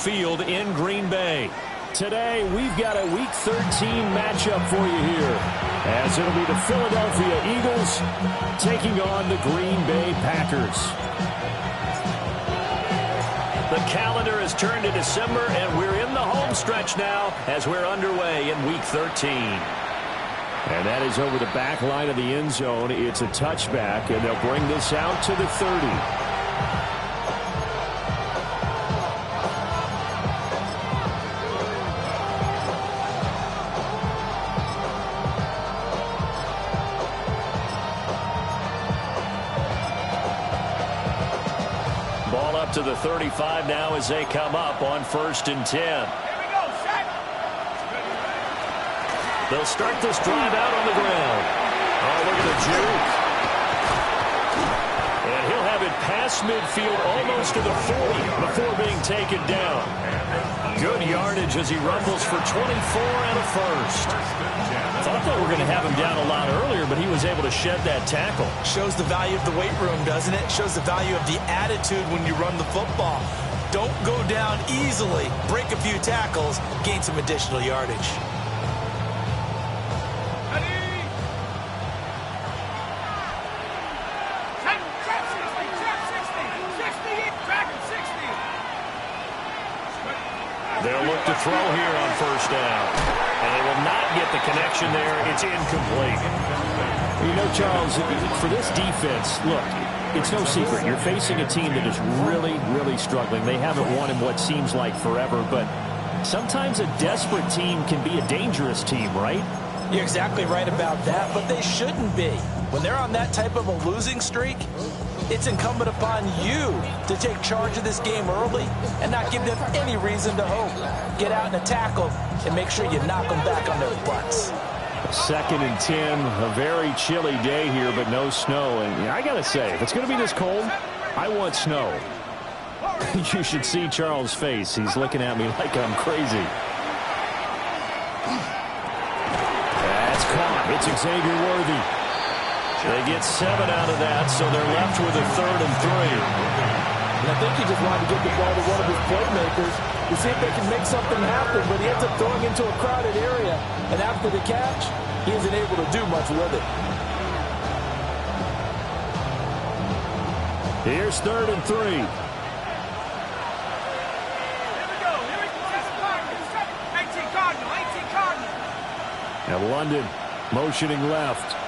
Field in Green Bay. Today, we've got a Week 13 matchup for you here, as it'll be the Philadelphia Eagles taking on the Green Bay Packers. The calendar has turned to December, and we're in the home stretch now as we're underway in Week 13. And that is over the back line of the end zone. It's a touchback, and they'll bring this out to the 30. To the 35 now as they come up on 1st and 10. Here we go, Shaq. They'll start this drive out on the ground. Oh, look at the juke. And he'll have it past midfield almost to the 40 before being taken down. Good yardage as he rumbles for 24 and a first. Thought they were going to have him down a lot earlier, but he was able to shed that tackle. Shows the value of the weight room, doesn't it? Shows the value of the attitude when you run the football. Don't go down easily. Break a few tackles, gain some additional yardage. They'll look to throw here on 1st down. And they will not get the connection there. It's incomplete. You know, Charles, for this defense, look, it's no secret. You're facing a team that is really, really struggling. They haven't won in what seems like forever, but sometimes a desperate team can be a dangerous team, right? You're exactly right about that, but they shouldn't be. When they're on that type of a losing streak, it's incumbent upon you to take charge of this game early and not give them any reason to hope. Get out in a tackle and make sure you knock them back on their butts. 2nd and 10, a very chilly day here, but no snow. And I got to say, if it's going to be this cold, I want snow. You should see Charles' face. He's looking at me like I'm crazy. That's caught. It's Xavier Worthy. They get 7 out of that, so they're left with a 3rd and 3. And I think he just wanted to get the ball to one of his playmakers to see if they can make something happen, but he ends up throwing into a crowded area. And after the catch, he isn't able to do much with it. Here's 3rd and 3. Here we go. 18 Cardinal. Now London motioning left.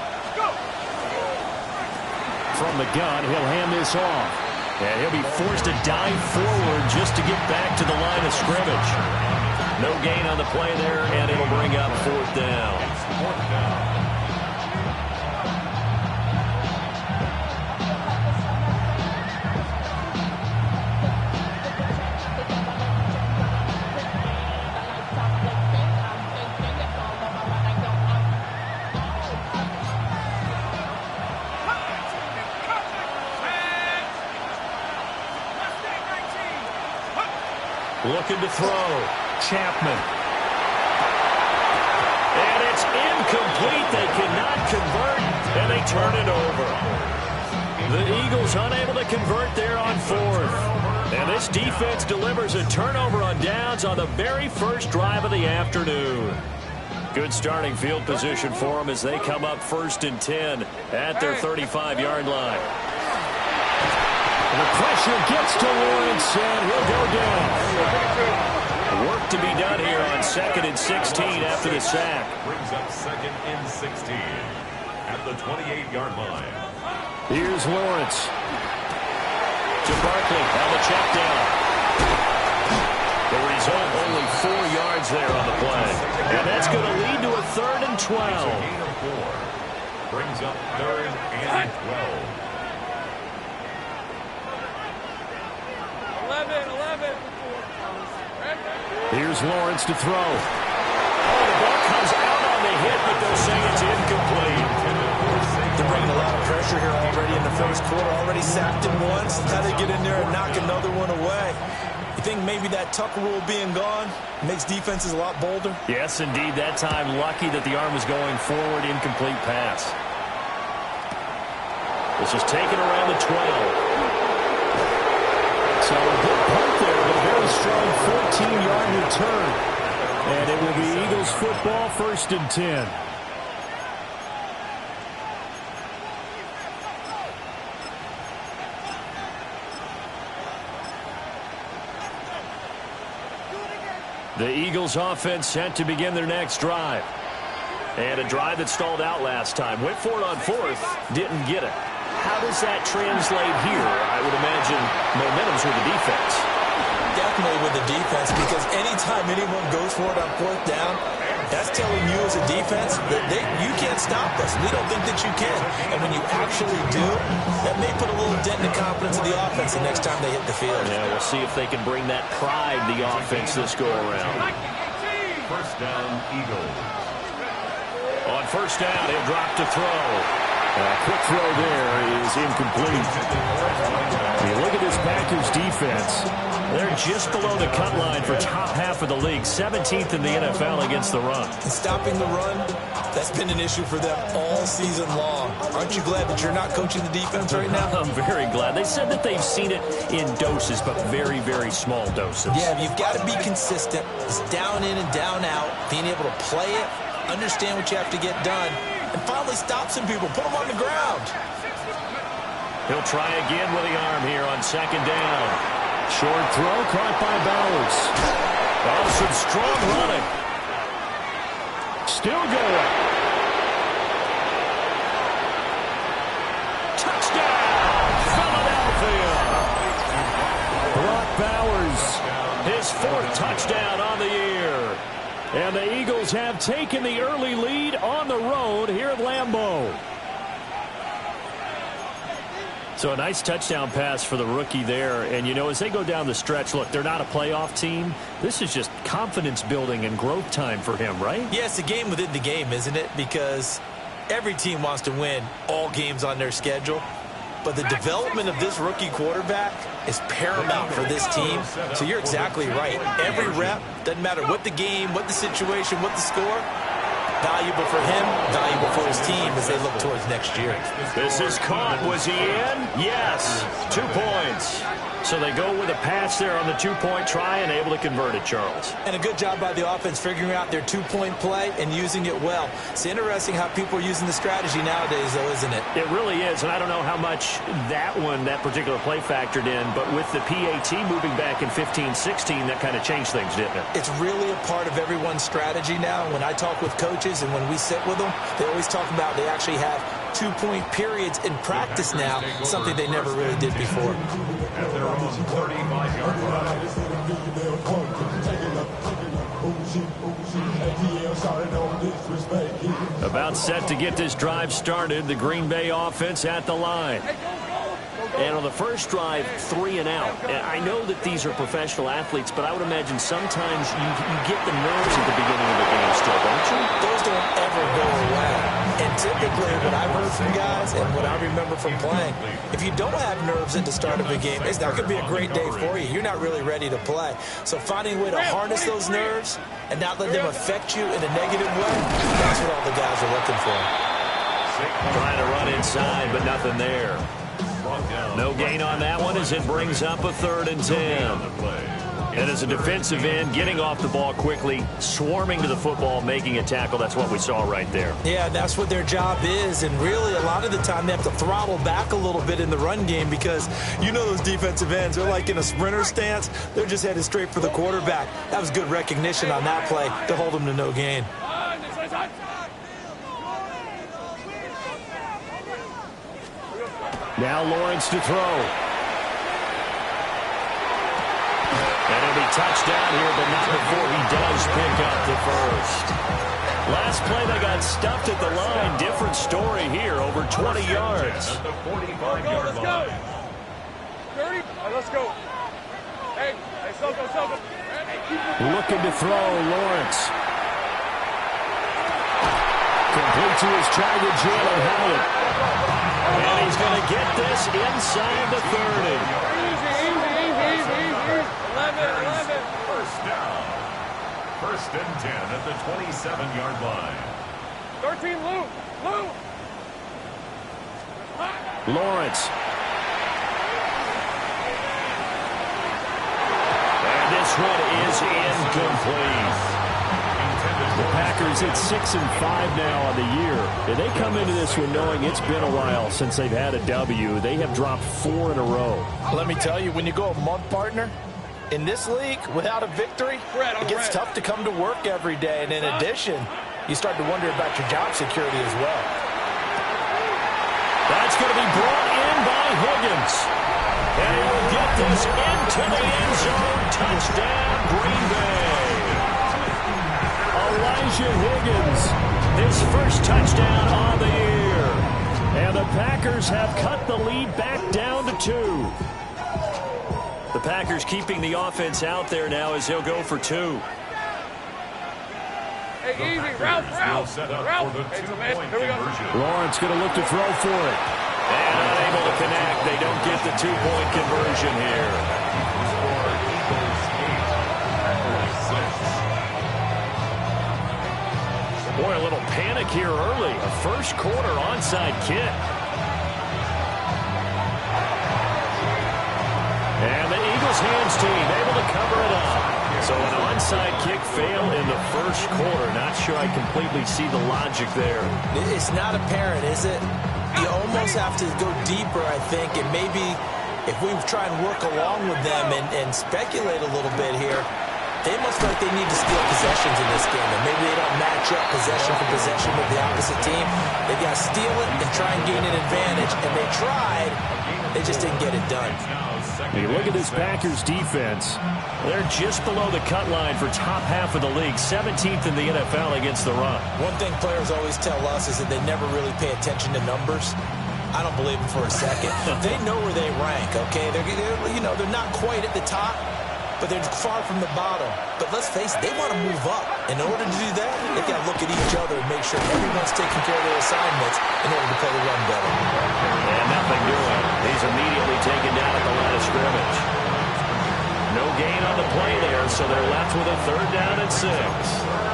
From the gun, he'll hand this off. And he'll be forced to dive forward just to get back to the line of scrimmage. No gain on the play there, and it'll bring up 4th down. Looking to throw. Chapman. And it's incomplete. They cannot convert, and they turn it over. The Eagles unable to convert there on 4th. And this defense delivers a turnover on downs on the very first drive of the afternoon. Good starting field position for them as they come up 1st and 10 at their 35-yard line. The pressure gets to Lawrence, and he'll go down. Work to be done here on 2nd and 16 after the sack. Brings up 2nd and 16 at the 28-yard line. Here's Lawrence. To Barkley on the check down. The result, only 4 yards there on the play. And that's going to lead to a 3rd and 12. Gain of 4. Brings up 3rd and 12. 11. Here's Lawrence to throw. Oh, the ball comes out on the hit, but they'll say it's incomplete. They're bringing a lot of pressure here already in the first quarter. Already sacked him once. Got to get in there and knock another one away. You think maybe that Tucker rule being gone makes defenses a lot bolder? Yes, indeed. That time, lucky that the arm was going forward. Incomplete pass. This is taken around the 12. So a good punt there, but a very strong 14-yard return. And it will be Eagles football, 1st and 10. The Eagles offense set to begin their next drive. And a drive that stalled out last time. Went for it on 4th, didn't get it. How does that translate here? I would imagine momentum's with the defense. Definitely with the defense, because anytime anyone goes for it on 4th down, that's telling you as a defense that you can't stop us. We don't think that you can. And when you actually do, that may put a little dent in the confidence of the offense the next time they hit the field. Yeah, we'll see if they can bring that pride to the offense this go-around. 1st down, Eagles. On 1st down, he'll drop to throw. Quick throw there is incomplete. You look at this Packers defense. They're just below the cut line for top half of the league. 17th in the NFL against the run. And stopping the run, that's been an issue for them all season long. Aren't you glad that you're not coaching the defense right now? I'm very glad. They said that they've seen it in doses, but very, very small doses. Yeah, you've got to be consistent. It's down in and down out, being able to play it, understand what you have to get done, and finally stop some people, put them on the ground. He'll try again with the arm here on 2nd down. Short throw caught by Bowers. Oh, some strong running. Still going. Touchdown, Philadelphia. Brock Bowers, his 4th touchdown on the year. And the Eagles have taken the early lead on the road here at Lambeau. So a nice touchdown pass for the rookie there. And, you know, as they go down the stretch, look, they're not a playoff team. This is just confidence building and growth time for him, right? Yeah, it's a game within the game, isn't it? Because every team wants to win all games on their schedule. But the development of this rookie quarterback is paramount for this team. So you're exactly right. Every rep, doesn't matter what the game, what the situation, what the score, valuable for him, valuable for his team as they look towards next year. This is caught. Was he in? Yes. 2 points. So they go with a pass there on the 2-point try and able to convert it, Charles. And a good job by the offense figuring out their 2-point play and using it well. It's interesting how people are using the strategy nowadays, though, isn't it? It really is, and I don't know how much that particular play factored in, but with the PAT moving back in 15-16, that kind of changed things, didn't it? It's really a part of everyone's strategy now. When I talk with coaches and when we sit with them, they always talk about they actually have 2-point periods in practice now, something they never really did before. At their own 35-yard line. About set to get this drive started, the Green Bay offense at the line. And on the first drive, 3 and out. And I know that these are professional athletes, but I would imagine sometimes you get the nerves at the beginning of the game still, don't you? Those don't ever go away. And typically what I've heard from guys and what I remember from playing, if you don't have nerves at the start of a game, it's not going to be a great day for you. You're not really ready to play. So finding a way to harness those nerves and not let them affect you in a negative way, that's what all the guys are looking for. Trying to run inside, but nothing there. No gain on that one as it brings up a 3rd and 10. And as a defensive end, getting off the ball quickly, swarming to the football, making a tackle, that's what we saw right there. Yeah, that's what their job is. And really, a lot of the time, they have to throttle back a little bit in the run game because you know those defensive ends, they're like in a sprinter stance. They're just headed straight for the quarterback. That was good recognition on that play to hold them to no gain. Now Lawrence to throw. And it'll be touchdown here, but not before he does pick up the first. Last play, they got stuffed at the line. Different story here, over 20 yards. At the 45-yard line. 30? Let's go. Hey, Soko. Looking to throw, Lawrence. Complete to his target, Jalen Howard. And he's going to get this inside the 30. Easy. 11. First down. 1st and 10 at the 27-yard line. 13, Lou. Lawrence. And this one is incomplete. The Packers at 6-5 now on the year. And they come into this one knowing it's been a while since they've had a W. They have dropped 4 in a row. Let me tell you, when you go a month, partner, in this league, without a victory, it gets tough to come to work every day. And in addition, you start to wonder about your job security as well. That's going to be brought in by Higgins. And he will get this into the end zone. Touchdown, Green Bay. Elijah Higgins, His first touchdown on the year. and the Packers have cut the lead back down to 2. The Packers keeping the offense out there now as he'll go for 2. Hey, easy, route. Hey, man, here we go. Lawrence going to look to throw for it. And unable to connect. They don't get the 2-point conversion here. Boy, a little panic here early. A first quarter onside kick. And the Eagles hands team able to cover it up. So an onside kick fail in the first quarter. Not sure I completely see the logic there. It's not apparent, is it? You almost have to go deeper, I think, and maybe if we try and work along with them and speculate a little bit here, they must feel like they need to steal possessions in this game, and maybe they don't match up possession for possession with the opposite team. They've got to steal it and try and gain an advantage, and they tried. They just didn't get it done. You look at this Packers defense. They're just below the cut line for top half of the league, 17th in the NFL against the run. One thing players always tell us is that they never really pay attention to numbers. I don't believe it for a second. They know where they rank, okay? They're not quite at the top, but they're far from the bottom. But let's face it, they want to move up. In order to do that, they've got to look at each other and make sure everyone's taking care of their assignments in order to play the run better. And nothing doing. He's immediately taken down at the line of scrimmage. No gain on the play there, so they're left with a 3rd down and 6.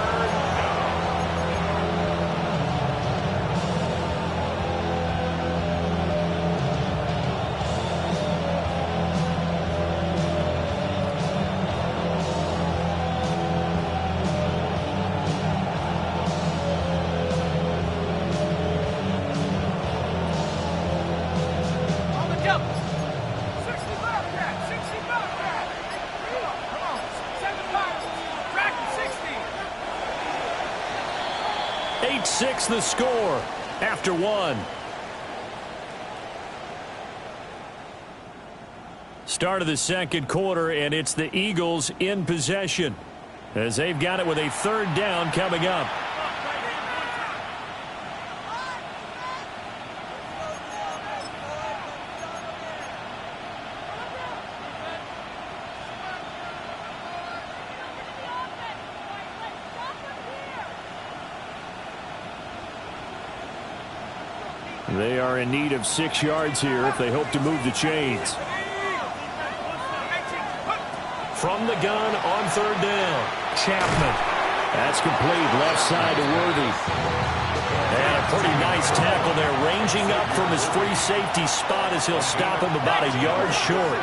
The score after 1. Start of the second quarter, and it's the Eagles in possession as they've got it with a 3rd down coming up. They are in need of 6 yards here if they hope to move the chains. From the gun on 3rd down, Chapman. That's complete, left side to Worthy. And a pretty nice tackle there, ranging up from his free safety spot as he'll stop him about a yard short.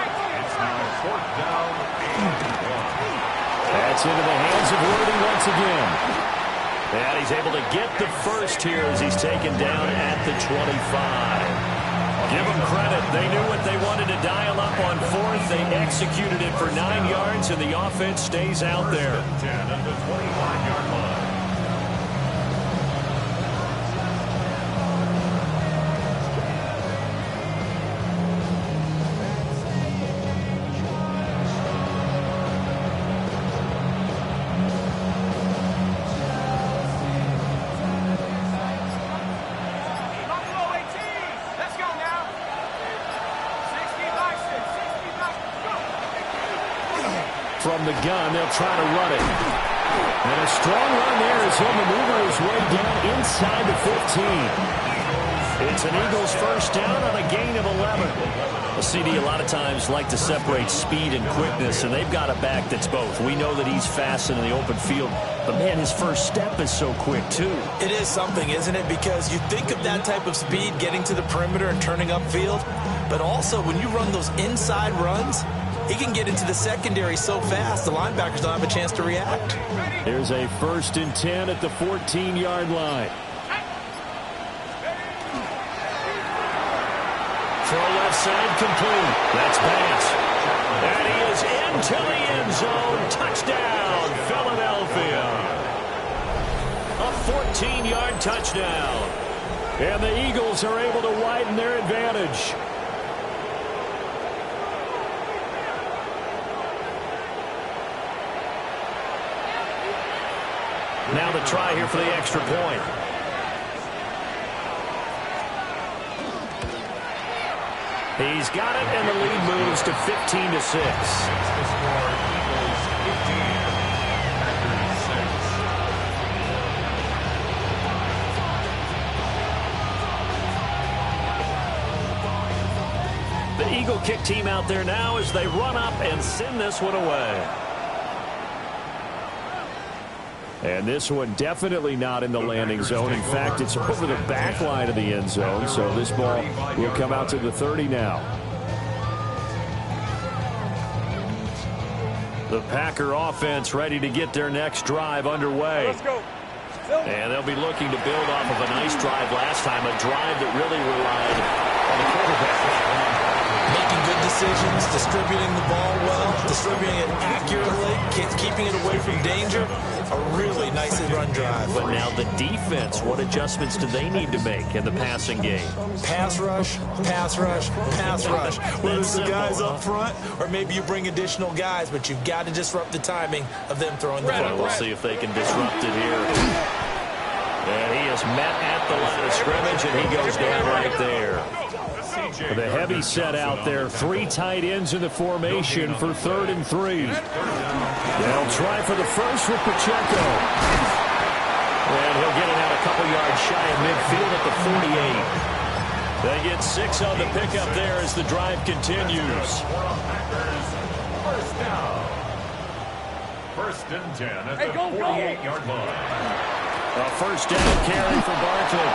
That's into the hands of Worthy once again. And he's able to get the first here as he's taken down at the 25. Give them credit. They knew what they wanted to dial up on 4th. They executed it for 9 yards, and the offense stays out there. 10 at the 25-yard line. From the gun, they'll try to run it. And a strong run there as he'll maneuver his way down inside the 15. It's an Eagles first down on a gain of 11. A CD a lot of times like to separate speed and quickness, and they've got a back that's both. We know that he's fast in the open field, but man, his first step is so quick too. It is something, isn't it? Because you think of that type of speed getting to the perimeter and turning upfield, but also when you run those inside runs, He can get into the secondary so fast, the linebackers don't have a chance to react. Here's a 1st and 10 at the 14-yard line. Throw left side complete. That's Bass. And he is into the end zone. Touchdown, Philadelphia. A 14-yard touchdown. And the Eagles are able to widen their advantage. Now the try here for the extra point. He's got it, and the lead moves to 15-6. The Eagle kick team out there now as they run up and send this one away. And this one definitely not in the landing zone. In fact, it's over the back line of the end zone. So this ball will come out to the 30 now. The Packer offense ready to get their next drive underway. Let's go. And they'll be looking to build off of a nice drive last time, a drive that really relied on the quarterback. Making good decisions, distributing the ball well, distributing it accurately, keeping it away from danger. A really nicely run drive. But now the defense, what adjustments do they need to make in the passing game? Pass rush, pass rush, pass rush. Whether it's the guys up front or maybe you bring additional guys, but you've got to disrupt the timing of them throwing the football. We'll see if they can disrupt it here. And he is met at the line of scrimmage, and he goes down right there. The heavy set out there. 3 tight ends in the formation for 3rd and 3. They'll try for the first with Pacheco. And he'll get it out a couple yards shy of midfield at the 48. They get 6 on the pickup there as the drive continues. First down. 1st and 10 at the 48-yard line. A first down carry for Barkley.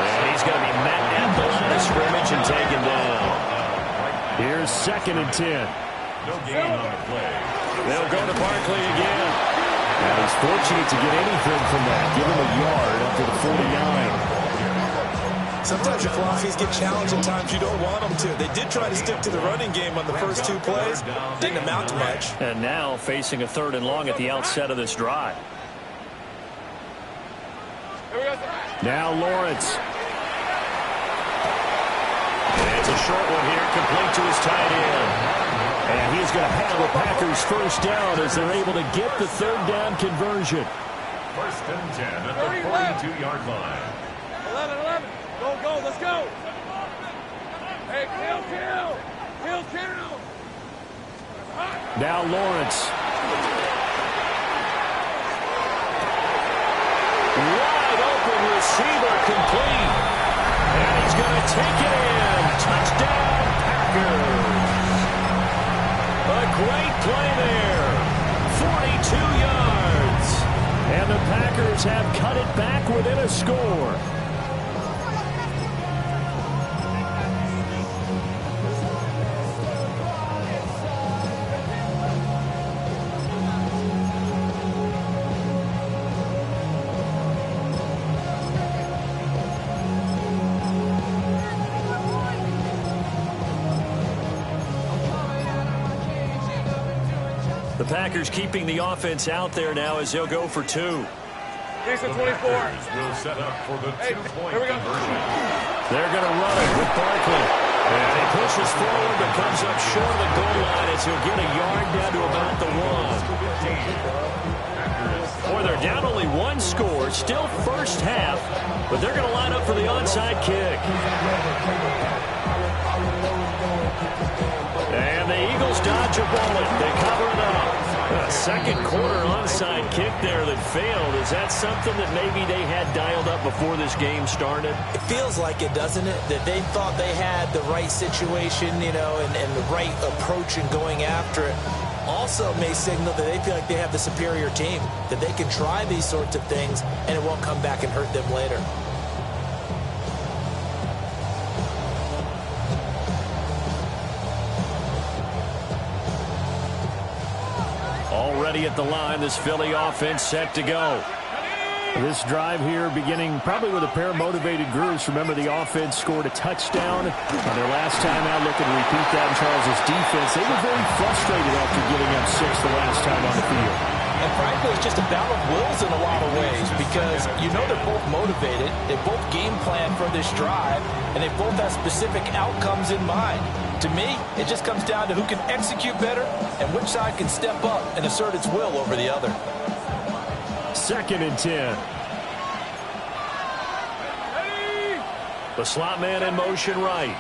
And he's going to be met at the line of scrimmage and taken down. Here's 2nd and 10. No gain on the play. They'll go to Barkley again. And he's fortunate to get anything from that. Give him a yard up to the 49. Sometimes your philosophies get challenged at times you don't want them to. They did try to stick to the running game on the first 2 plays. Didn't amount to much. And now facing a 3rd and long at the outset of this drive. Now Lawrence. And it's a short one here, complete to his tight end. And he's going to have the Packers first down as they're able to get the 3rd down conversion. 1st and 10 at the 42-yard line. 11. Go, let's go. Hey, kill. Now Lawrence. Wide open receiver complete. And he's going to take it in. Touchdown, Packers. A great play there. 42 yards. And the Packers have cut it back within a score. The Packers keeping the offense out there now as they'll go for 2. Decent 24. Will set up for the 2-point conversion. They're going to run it with Barkley. And he pushes forward but comes up short of the goal line as he'll get a yard down to about the 1. Boy, they're down only 1 score. Still first half, but they're going to line up for the onside kick. And the Eagles dodge a bullet. They cover it up. A second quarter onside kick there that failed. Is that something that maybe they had dialed up before this game started? It feels like it, doesn't it? That they thought they had the right situation, you know, and the right approach in going after it. Also may signal that they feel like they have the superior team, that they can try these sorts of things and it won't come back and hurt them later. ready at the line. This Philly offense set to go. This drive here beginning probably with a pair of motivated groups. Remember, the offense scored a touchdown on their last time out. Looking to repeat that in Charles' defense. They were very frustrated after giving up 6 the last time on the field. And frankly, it's just a battle of wills in a lot of ways because you know they're both motivated. They both game plan for this drive, and they both have specific outcomes in mind. To me, it just comes down to who can execute better and which side can step up and assert its will over the other. 2nd and 10. The slot man in motion right.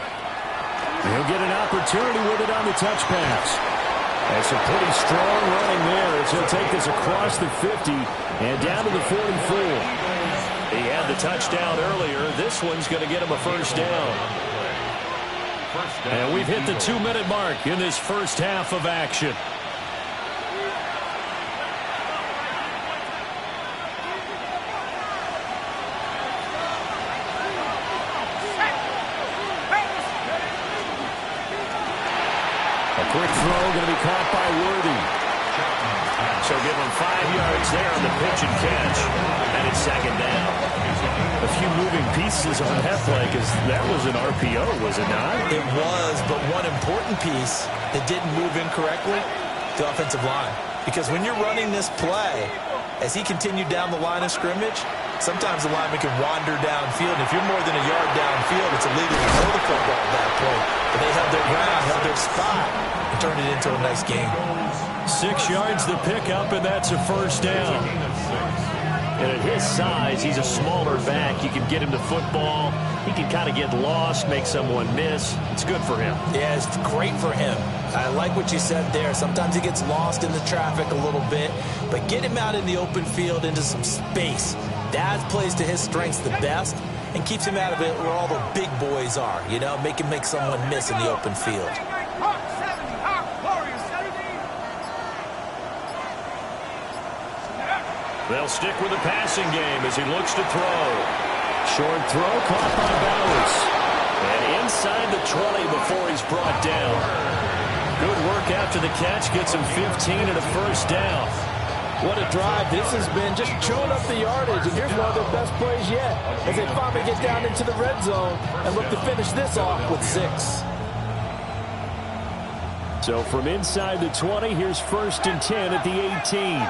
He'll get an opportunity with it on the touch pass. That's a pretty strong running there as he'll take this across the 50 and down to the 44. He had the touchdown earlier. This one's going to get him a first down. And we've hit the 2-minute mark in this first half of action. Quick throw going to be caught by Worthy. So give him 5 yards there on the pitch and catch. And it's 2nd down. A few moving pieces on that play because that was an RPO, was it not? It was, but one important piece that didn't move incorrectly, the offensive line. Because when you're running this play, as he continued down the line of scrimmage, sometimes the lineman can wander downfield. And if you're more than a yard downfield, it's illegal to throw the football at that point. But they held their ground, held their spot, and turned it into a nice game. 6 yards the pickup, and that's a first down. And at his size, he's a smaller back. You can get him the football. He can kind of get lost, make someone miss. It's good for him. Yeah, it's great for him. I like what you said there. Sometimes he gets lost in the traffic a little bit, but get him out in the open field into some space. That plays to his strengths the best and keeps him out of it where all the big boys are, you know, make him make someone miss in the open field. They'll stick with the passing game as he looks to throw. Short throw caught by Bowers. And inside the 20 before he's brought down. Good work after the catch. Gets him 15 and a first down. What a drive. This has been just chewing up the yardage, and here's one of their best plays yet as they finally get down into the red zone and look to finish this off with 6. So from inside the 20, here's 1st and 10 at the 18.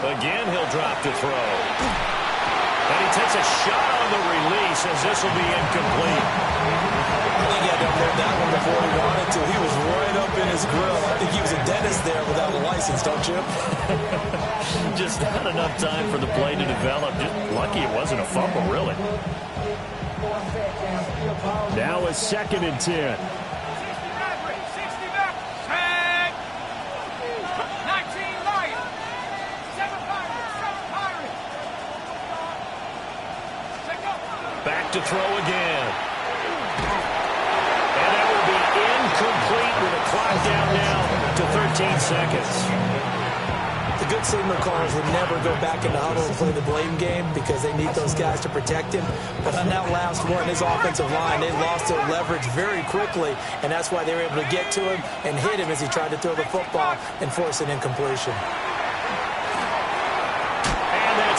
Again, he'll drop to throw. And he takes a shot on the release as this will be incomplete. I think he had to upload that one before he wanted to. He was right up in his grill. I think he was a dentist there without a license, don't you? Just not enough time for the play to develop. Just lucky it wasn't a fumble, really. Now a 2nd and 10. Back to throw again. And that will be incomplete with a clock down now to 13 seconds. The good signal callers would never go back in the huddle and play the blame game because they need those guys to protect him. But on that last one, his offensive line, they lost their leverage very quickly, and that's why they were able to get to him and hit him as he tried to throw the football and force an incompletion.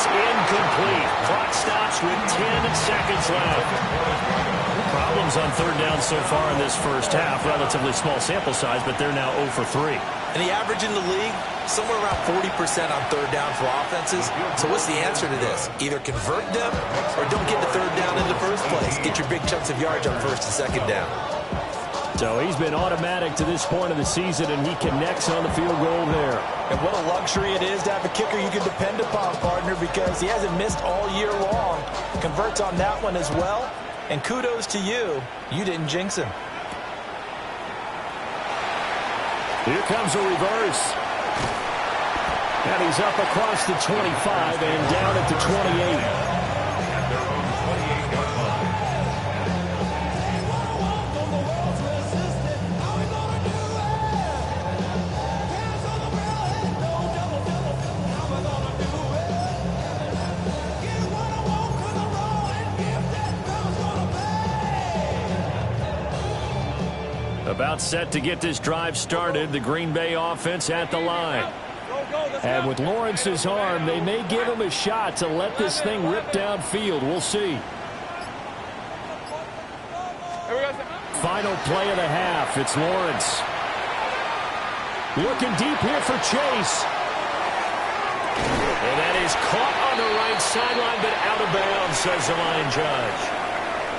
Incomplete. Clock stops with 10 seconds left. Problems on 3rd down so far in this first half. Relatively small sample size, but they're now 0 for 3. And the average in the league, somewhere around 40% on 3rd down for offenses. So what's the answer to this? Either convert them or don't get to 3rd down in the first place. Get your big chunks of yards on 1st and 2nd down. So he's been automatic to this point of the season, and he connects on the field goal there. And what a luxury it is to have a kicker you can depend upon, partner, because he hasn't missed all year long. Converts on that one as well. And kudos to you. You didn't jinx him. Here comes a reverse. And he's up across the 25 and down at the 28. About set to get this drive started. The Green Bay offense at the line. And with Lawrence's arm, they may give him a shot to let this thing rip downfield. We'll see. Final play of the half. It's Lawrence. Looking deep here for Chase. And that is caught on the right sideline, but out of bounds, says the line judge.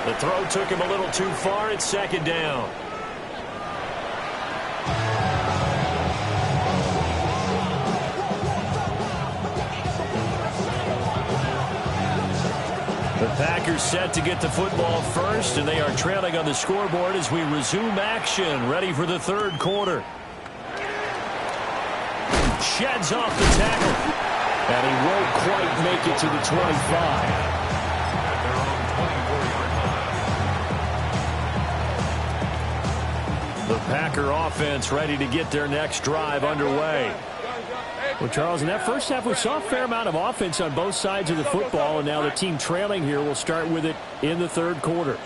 The throw took him a little too far. It's second down. The Packers set to get the football first, and they are trailing on the scoreboard as we resume action, ready for the third quarter. Sheds off the tackle, and he won't quite make it to the 25. The Packer offense ready to get their next drive underway. Well, Charles, in that first half, we saw a fair amount of offense on both sides of the football, and now the team trailing here will start with it in the third quarter.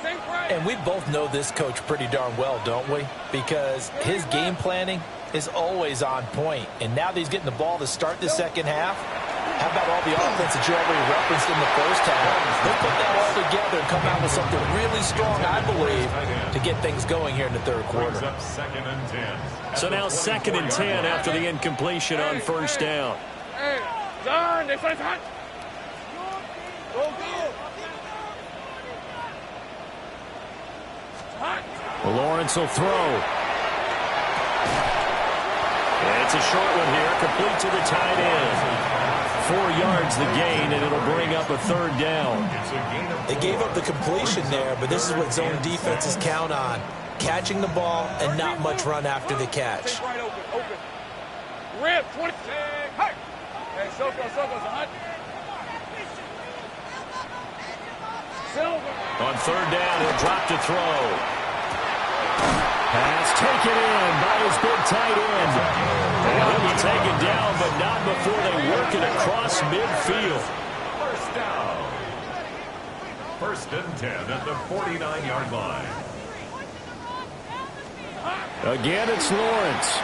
And we both know this coach pretty darn well, don't we? Because his game planning is always on point. And now that he's getting the ball to start the second half, how about all the offense that you already referenced in the first half? He'll put that all together and come out with something really strong, I believe, to get things going here in the third quarter. So now 2nd and 10 after the incompletion on first down. Lawrence will throw. It's a short one here, complete to the tight end. 4 yards the gain, and it'll bring up a third down. They gave up the completion there, but this is what zone defenses count on. Catching the ball and not much run after the catch. Rip, 20. Hey, On third down, he'll drop to throw. Pass taken in by his big tight end. And he'll be taken down, but not before they work it across midfield. First down. 1st and 10 at the 49-yard line. Again, it's Lawrence.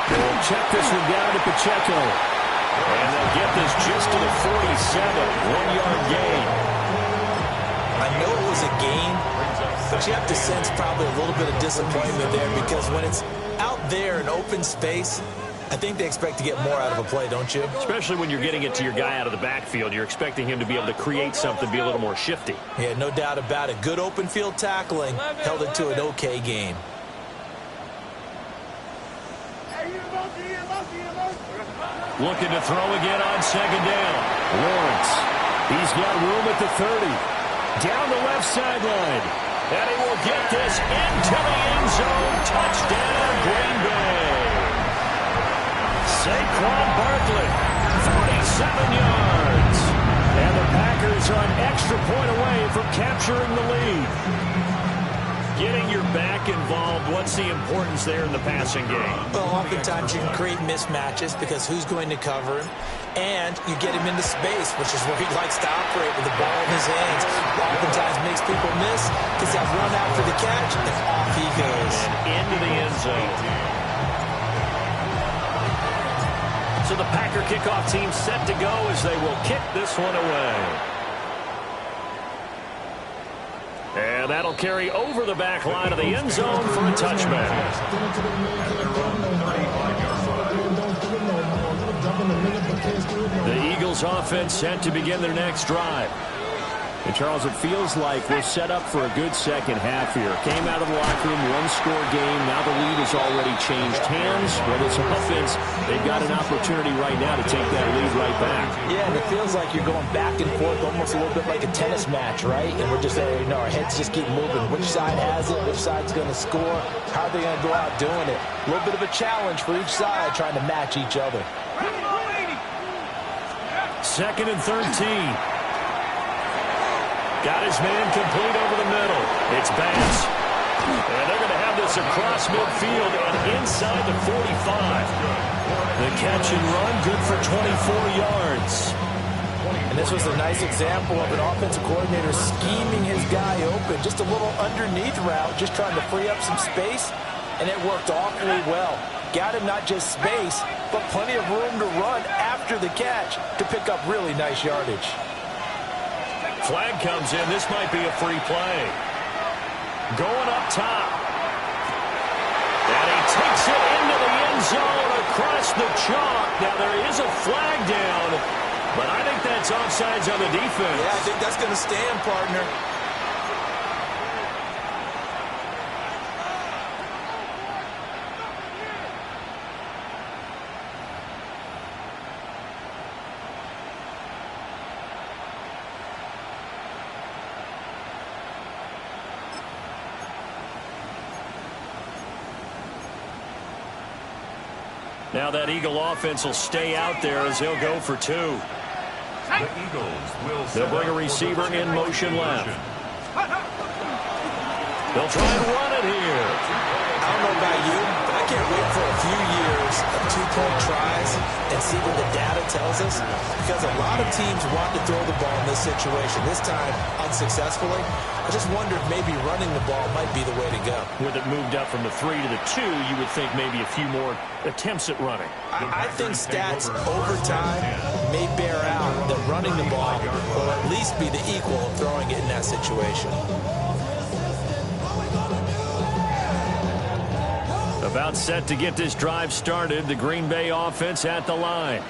They'll check this one down to Pacheco. And they'll get this just to the 47. 1-yard gain. I know it was a gain, but you have to sense probably a little bit of disappointment there, because when it's out there in open space, I think they expect to get more out of a play, don't you? Especially when you're getting it to your guy out of the backfield. You're expecting him to be able to create something, be a little more shifty. Yeah, no doubt about it. Good open field tackling held it to an okay gain. Looking to throw again on second down. Lawrence. He's got room at the 30. Down the left sideline. And he will get this into the end zone. Touchdown, Green Bay. Saquon Barkley, 47 yards. And the Packers are an extra point away from capturing the lead. Getting your back involved, what's the importance there in the passing game? Well, oftentimes you can create mismatches because who's going to cover him? And you get him into space, which is where he likes to operate with the ball in his hands. Oftentimes makes people miss because that run after the catch, and off he goes. And into the end zone. So the Packer kickoff team set to go as they will kick this one away. And that'll carry over the back line of the end zone for a touchback. The Eagles offense set to begin their next drive. And, Charles, it feels like we're set up for a good second half here. Came out of the locker room, one-score game. Now the lead has already changed hands. Whether it's offense, they've got an opportunity right now to take that lead right back. Yeah, and it feels like you're going back and forth almost a little bit like a tennis match, right? And we're just there, our heads just keep moving. Which side has it? Which side's going to score? How are they going to go out doing it? A little bit of a challenge for each side trying to match each other. 2nd and 13. Got his man complete over the middle. It's Bass. And they're going to have this across midfield and inside the 45. The catch and run, good for 24 yards. And this was a nice example of an offensive coordinator scheming his guy open. Just a little underneath route, just trying to free up some space, and it worked awfully well. Got him not just space, but plenty of room to run after the catch to pick up really nice yardage. Flag comes in. This might be a free play. Going up top. And he takes it into the end zone across the chalk. Now there is a flag down, but I think that's offsides on the defense. Yeah, I think that's going to stand, partner. Now that Eagle offense will stay out there as he'll go for 2. The Eagles will They'll bring a receiver in motion left. They'll try and run it here. I don't know about you, but I can't wait for a few years of 2-point tries and see what the data tells us, because a lot of teams want to throw the ball in this situation, this time unsuccessfully. I just wonder if maybe running the ball might be the way to go. With it moved up from the 3 to the 2, you would think maybe a few more attempts at running. I think stats over time may bear out that running the ball will at least be the equal of throwing it in that situation. About set to get this drive started. The Green Bay offense at the line.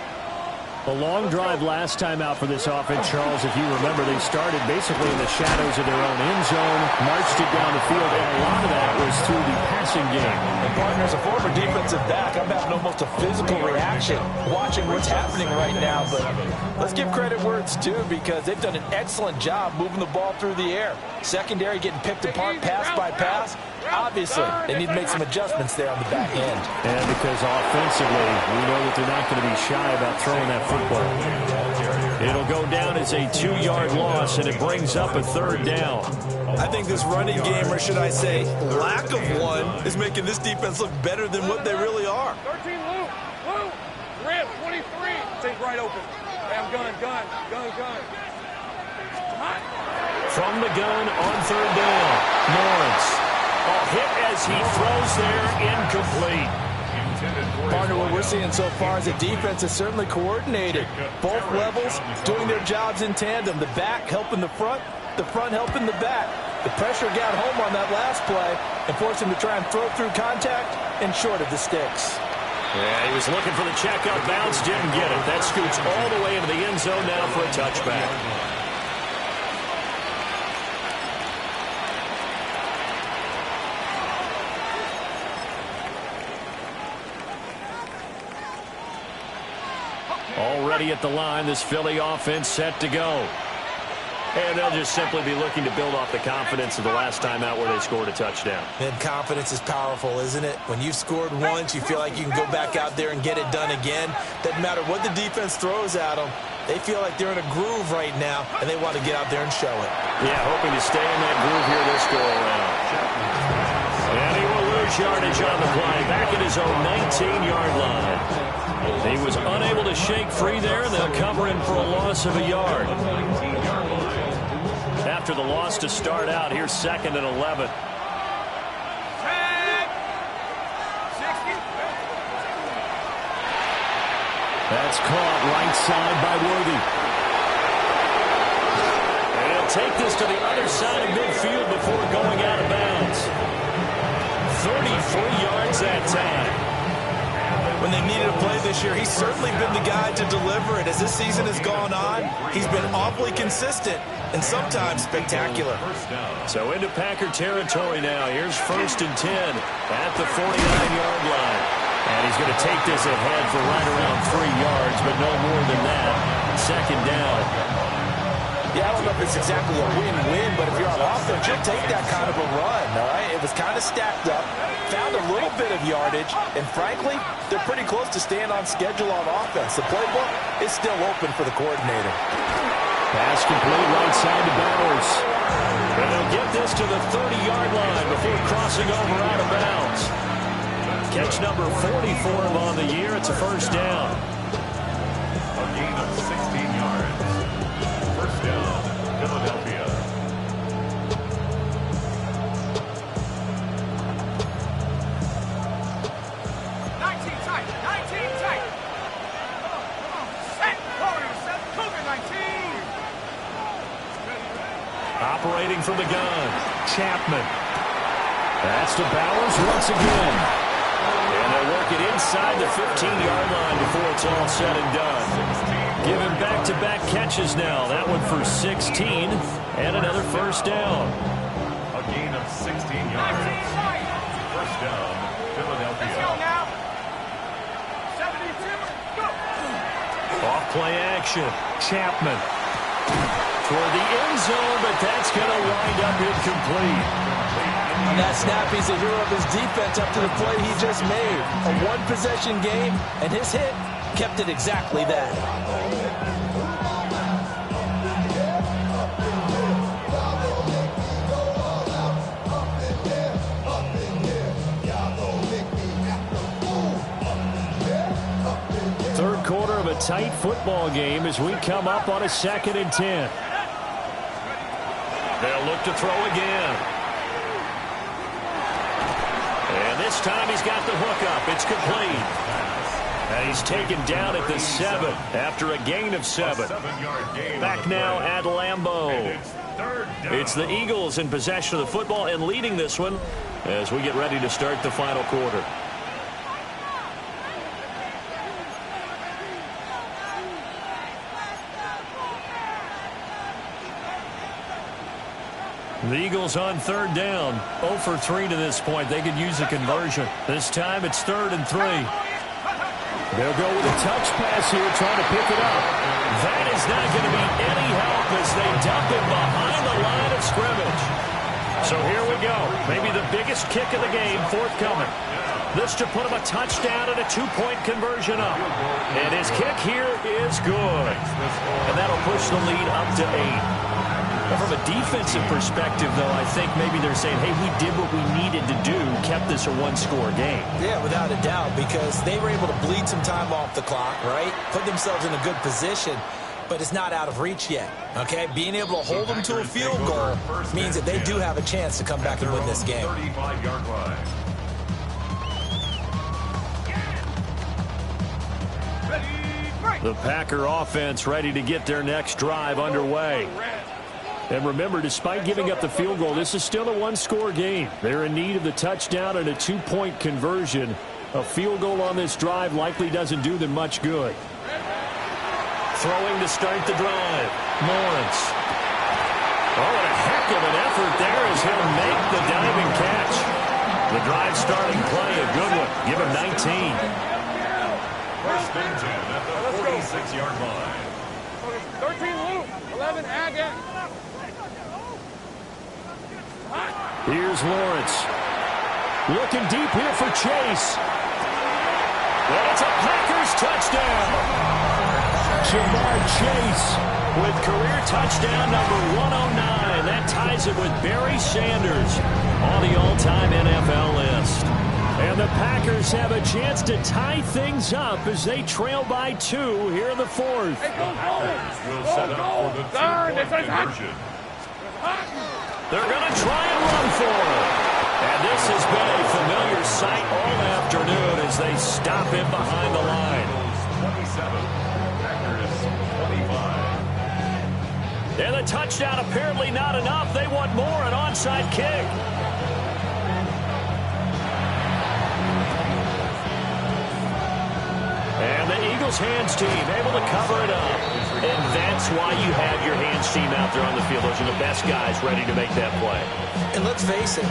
A long drive last time out for this offense, Charles. If you remember, they started basically in the shadows of their own end zone, marched it down the field, and a lot of that was through the passing game. And partner, as a former defensive back, I'm having almost a physical reaction watching what's happening right now. But let's give credit where it's due, because they've done an excellent job moving the ball through the air. Secondary getting picked apart pass by pass. Obviously, they need to make some adjustments there on the back end. And because offensively, we know that they're not going to be shy about throwing that football. It'll go down as a 2-yard loss, and it brings up a 3rd down. I think this running game, or should I say lack of one, is making this defense look better than what they really are. 13, Lou. Rip, 23. Stays right open. Bam, gun. From the gun on 3rd down. Lawrence. Hit as he throws there, incomplete. Partner, what we're seeing so far is the defense is certainly coordinated. Both levels doing their jobs in tandem. The back helping the front helping the back. The pressure got home on that last play and forced him to try and throw through contact and short of the sticks. Yeah, he was looking for the checkup bounce, didn't get it. That scoots all the way into the end zone now for a touchback. Already at the line, this Philly offense set to go. And they'll just simply be looking to build off the confidence of the last time out where they scored a touchdown. And confidence is powerful, isn't it? When you've scored once, you feel like you can go back out there and get it done again. Doesn't matter what the defense throws at them. They feel like they're in a groove right now, and they want to get out there and show it. Yeah, hoping to stay in that groove here this go-around. And he will lose yardage on the play. Back at his own 19-yard line. He was unable to shake free there, and they'll cover him for a loss of a yard. After the loss to start out, here's 2nd and 11. That's caught right side by Worthy. And he'll take this to the other side of midfield before going out of bounds. 33 yards that time. When they needed a play this year, he's certainly been the guy to deliver it. As this season has gone on, he's been awfully consistent and sometimes spectacular. So into Packer territory now. Here's 1st and 10 at the 49-yard line. And he's going to take this ahead for right around 3 yards, but no more than that. 2nd down. Yeah, I don't know if it's exactly a win-win, but if you're on offense, you'll take that kind of a run, all right? It was kind of stacked up, found a little bit of yardage, and frankly, they're pretty close to staying on schedule on offense. The playbook is still open for the coordinator. Pass complete right side to Bowers. And they'll get this to the 30-yard line before crossing over out of bounds. Catch number 40 for him on the year. It's a 1st down. A gain of 16 yards. Operating from the gun, Chapman. That's to Bowers once again. And they'll work it inside the 15-yard line before it's all said and done. Giving back-to-back catches now. That one for 16 and another first down. A gain of 16 yards. First down, Philadelphia. Let's go now. 72. Go. Off play action. Chapman. Toward the end zone, but that's going to wind up incomplete. On that snap, he's a hero of his defense up to the play he just made. A one-possession game, and his hit kept it exactly that. Third quarter of a tight football game as we come up on a 2nd and 10. They'll look to throw again. And this time he's got the hook up. It's complete. And he's taken down at the 7 after a gain of 7. Back now at Lambeau. It's the Eagles in possession of the football and leading this one as we get ready to start the final quarter. The Eagles on 3rd down. 0 for 3 to this point. They could use a conversion. This time it's 3rd and 3. They'll go with a touch pass here, trying to pick it up. That is not going to be any help as they dump it behind the line of scrimmage. So here we go. Maybe the biggest kick of the game forthcoming. This to put him a touchdown and a 2-point conversion up. And his kick here is good. And that'll push the lead up to 8. From a defensive perspective, though, I think maybe they're saying, hey, we did what we needed to do, kept this a one-score game. Yeah, without a doubt, because they were able to bleed some time off the clock, right? Put themselves in a good position, but it's not out of reach yet, okay? Being able to hold them to a field goal means that they do have a chance to come back and win this game. 35-yard line. The Packer offense ready to get their next drive underway. And remember, despite giving up the field goal, this is still a one-score game. They're in need of the touchdown and a 2-point conversion. A field goal on this drive likely doesn't do them much good. Throwing to start the drive. Lawrence. Oh, what a heck of an effort there as he'll make the diving catch. The drive starting play, a good one. Give him 19. First and 10 at the 46-yard line. 13 loop. 11 again. Here's Lawrence. Looking deep here for Chase. And it's a Packers touchdown. Jamar Chase with career touchdown number 109. That ties it with Barry Sanders on the all-time NFL list. And the Packers have a chance to tie things up as they trail by 2 here in the 4th. Hey, go, Will set up for the 2-point conversion. They're going to try and run for it. And this has been a familiar sight all afternoon as they stop him behind the line. 27, Packers 25. And the touchdown apparently not enough. They want more, an onside kick. And the Eagles hands team able to cover it up. And that's why you have your hands team out there on the field. Those are the best guys ready to make that play. And let's face it,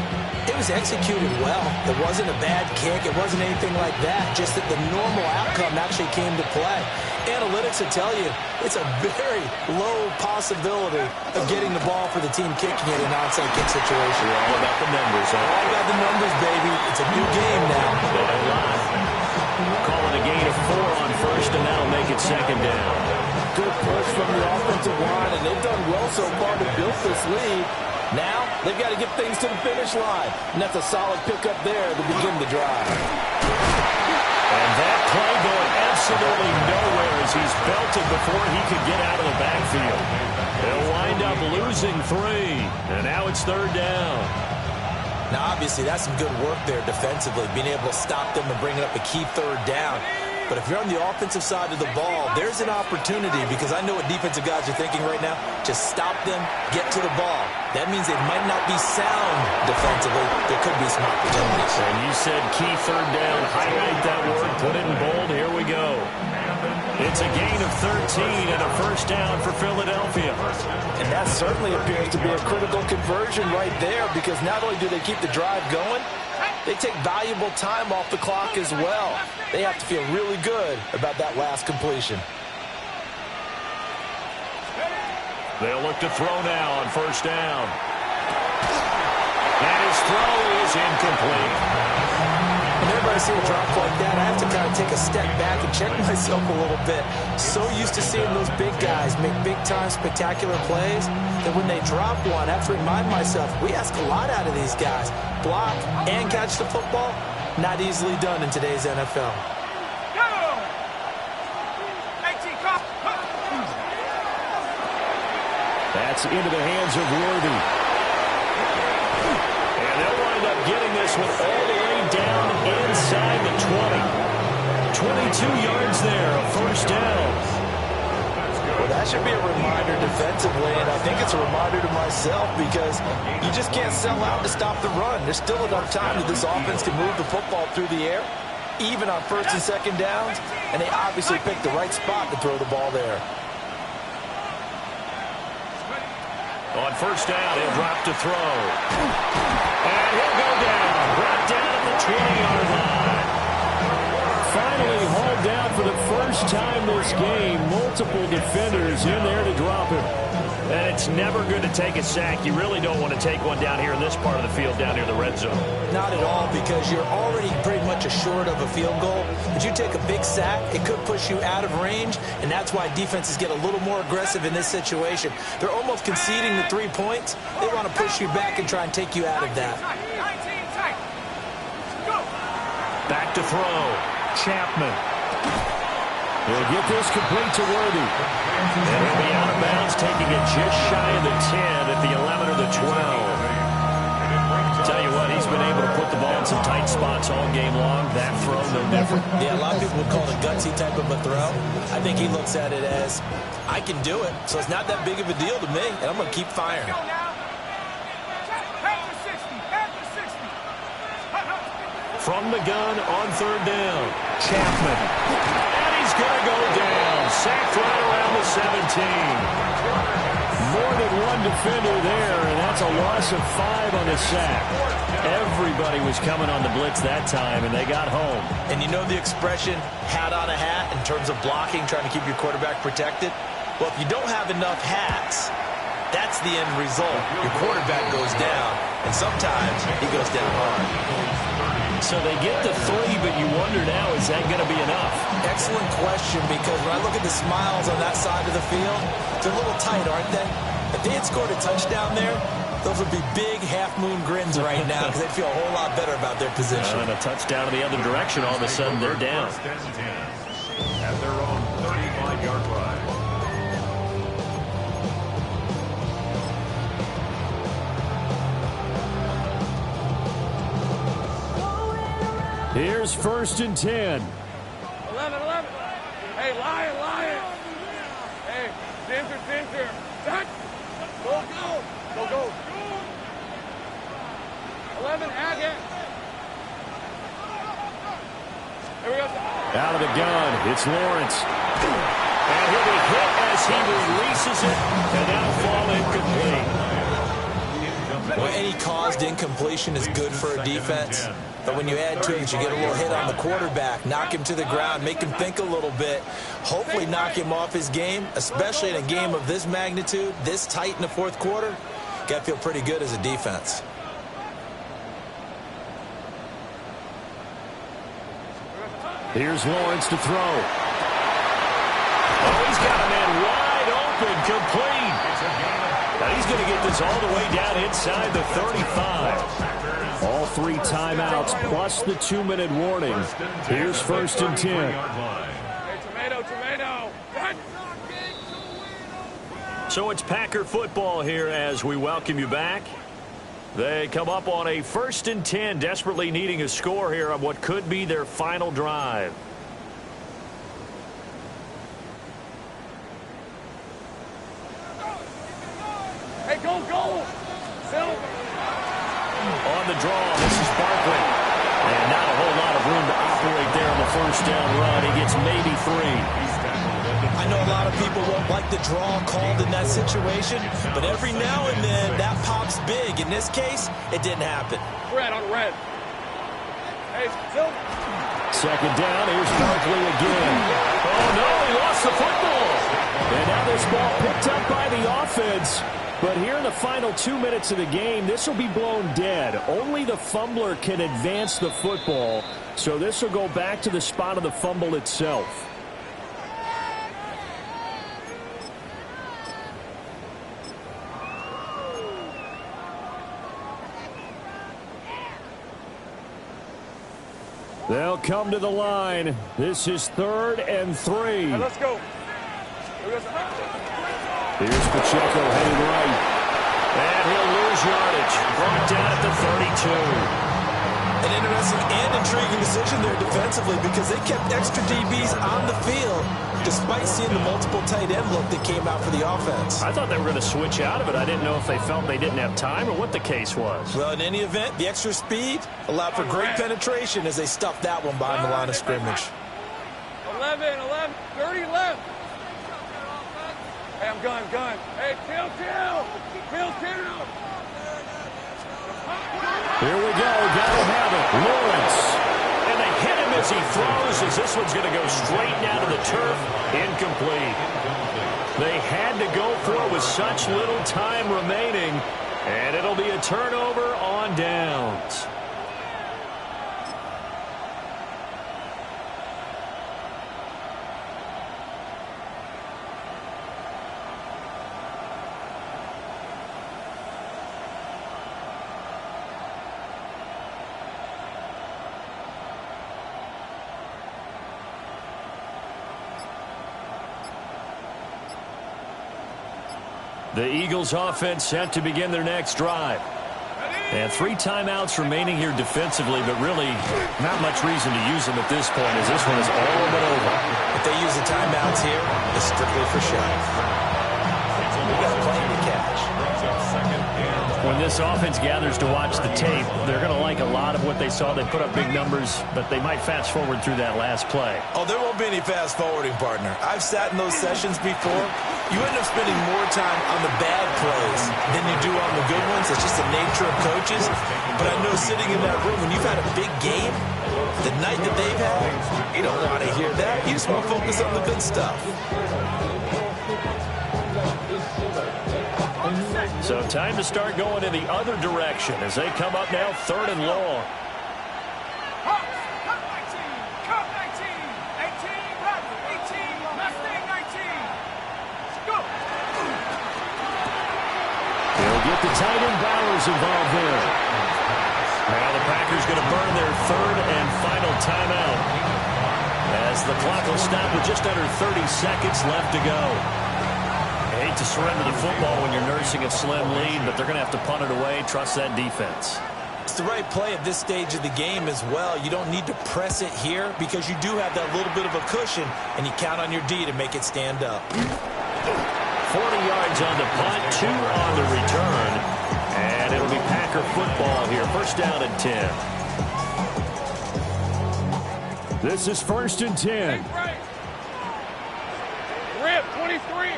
it was executed well. It wasn't a bad kick. It wasn't anything like that. Just that the normal outcome actually came to play. Analytics will tell you it's a very low possibility of getting the ball for the team kicking it in an onside kick situation. We're all about the numbers, huh? All about the numbers, baby. It's a new game now. Calling a gain of 4 on first, and that'll make it 2nd down. Good push from the offensive line, and they've done well so far to build this lead. Now, they've got to get things to the finish line, and that's a solid pickup there to begin the drive. And that play going absolutely nowhere as he's belted before he could get out of the backfield. They'll wind up losing 3, and now it's 3rd down. Now, obviously, that's some good work there defensively, being able to stop them and bring it up a key 3rd down. But if you're on the offensive side of the ball, there's an opportunity, because I know what defensive guys are thinking right now. Just stop them, get to the ball. That means they might not be sound defensively. There could be some opportunities. And you said key third down. Highlight that word. Put it in bold. Here we go. It's a gain of 13 and a first down for Philadelphia. And that certainly appears to be a critical conversion right there, because not only do they keep the drive going, they take valuable time off the clock as well. They have to feel really good about that last completion. They'll look to throw now on first down. And his throw is incomplete. Whenever I see a drop like that, I have to kind of take a step back and check myself a little bit. So used to seeing those big guys make big-time spectacular plays that when they drop one, I have to remind myself, we ask a lot out of these guys. Block and catch the football, not easily done in today's NFL. That's into the hands of Worthy. And they'll wind up getting this one all the way down inside the 20. 22 yards there, a first down. Well, that should be a reminder defensively, and I think it's a reminder to myself, because you just can't sell out to stop the run. There's still enough time that this offense can move the football through the air, even on first and second downs, and they obviously picked the right spot to throw the ball there. On first down, he'll drop to throw. And he'll go down. Brought down at the 20-yard line. Finally hauled down for the first time this game. Multiple defenders in there to drop him. And it's never good to take a sack. You really don't want to take one down here in this part of the field, down near the red zone. Not at all, because you're already pretty much assured of a field goal. But you take a big sack, it could push you out of range, and that's why defenses get a little more aggressive in this situation. They're almost conceding the 3 points. They want to push you back and try and take you out of that. Back to throw. Chapman. He'll get this complete to Worthy. And he'll be out of bounds, taking it just shy of the 10 at the 11 or the 12. Tell you what, he's been able to put the ball in some tight spots all game long. That throw, no different. Yeah, a lot of people would call it a gutsy type of a throw. I think he looks at it as, I can do it, so it's not that big of a deal to me, and I'm going to keep firing. From the gun on third down, Chapman. And he's going to go down. Sacked right around the 17. More than one defender there, and that's a loss of 5 on the sack. Everybody was coming on the blitz that time, and they got home. And you know the expression, hat on a hat, in terms of blocking, trying to keep your quarterback protected? Well, if you don't have enough hats, that's the end result. Your quarterback goes down, and sometimes he goes down hard. So they get the 3, but you wonder now, is that going to be enough? Excellent question, because when I look at the smiles on that side of the field, they're a little tight, aren't they? If they had scored a touchdown there, those would be big half-moon grins right now, because they'd feel a whole lot better about their position. And a touchdown in the other direction, all of a sudden they're down. At their own 35-yard line. Here's first and 10. 11. Hey, Lion. Hey, Ginger. Go. 11, Agate. Here we go. Out of the gun, it's Lawrence. And he'll be hit as he releases it, and that'll fall incomplete. Well, any caused incompletion is good for a defense. But when you add to it, you get a little hit on the quarterback, knock him to the ground, make him think a little bit, hopefully knock him off his game, especially in a game of this magnitude, this tight in the fourth quarter. Got to feel pretty good as a defense. Here's Lawrence to throw. Oh, he's got a man wide open, complete. Now he's going to get this all the way down inside the 35. All 3 timeouts plus the 2-minute warning. Here's first and 10. Hey, tomato. So it's Packer football here as we welcome you back. They come up on a first and 10, desperately needing a score here on what could be their final drive. the draw. This is Barkley. And not a whole lot of room to operate there on the first down run. He gets maybe 3. I know a lot of people won't like the draw called in that situation, but every now and then that pops big. In this case, it didn't happen. Red on red. Hey, Phil. Second down, here's Barkley again. Oh, no, he lost the football. And now this ball picked up by the offense. But here in the final 2 minutes of the game, this will be blown dead. Only the fumbler can advance the football, so this will go back to the spot of the fumble itself. They'll come to the line. This is 3rd and 3. Hey, let's go. Here's Pacheco heading right. And he'll lose yardage. Brought down at the 32. An interesting and intriguing decision there defensively because they kept extra DBs on the field despite seeing the multiple tight end look that came out for the offense. I thought they were going to switch out of it. I didn't know if they felt they didn't have time or what the case was. Well, in any event, the extra speed allowed for great penetration as they stuffed that one behind the line of scrimmage. 11, 30 left. Hey, I'm gun. Hey, kill. Here we go. Gotta have it. Lawrence. And they hit him as he throws, as this one's going to go straight down to the turf. Incomplete. They had to go for it with such little time remaining. And it'll be a turnover on downs. The Eagles offense set to begin their next drive. And 3 timeouts remaining here defensively, but really not much reason to use them at this point as this one is all but over. If they use the timeouts here, it's strictly for show. We got plenty to catch. When this offense gathers to watch the tape, they're going to like a lot of what they saw. They put up big numbers, but they might fast forward through that last play. Oh, there won't be any fast forwarding, partner. I've sat in those sessions before. You end up spending more time on the bad plays than you do on the good ones. It's just the nature of coaches. But I know sitting in that room, when you've had a big game, the night that they've had, you don't want to hear that. You just want to focus on the good stuff. So time to start going in the other direction as they come up now 3rd and long. They'll get the tight end Bowers involved there. Now the Packers going to burn their 3rd and final timeout as the clock will stop with just under 30 seconds left to go. I hate to surrender the football when you're nursing a slim lead, but they're going to have to punt it away. Trust that defense. It's the right play at this stage of the game as well. You don't need to press it here because you do have that little bit of a cushion, and you count on your D to make it stand up. 40 yards on the punt, 2 on the return, and it'll be Packer football here. 1st down and 10. This is 1st and 10. Rip, 23.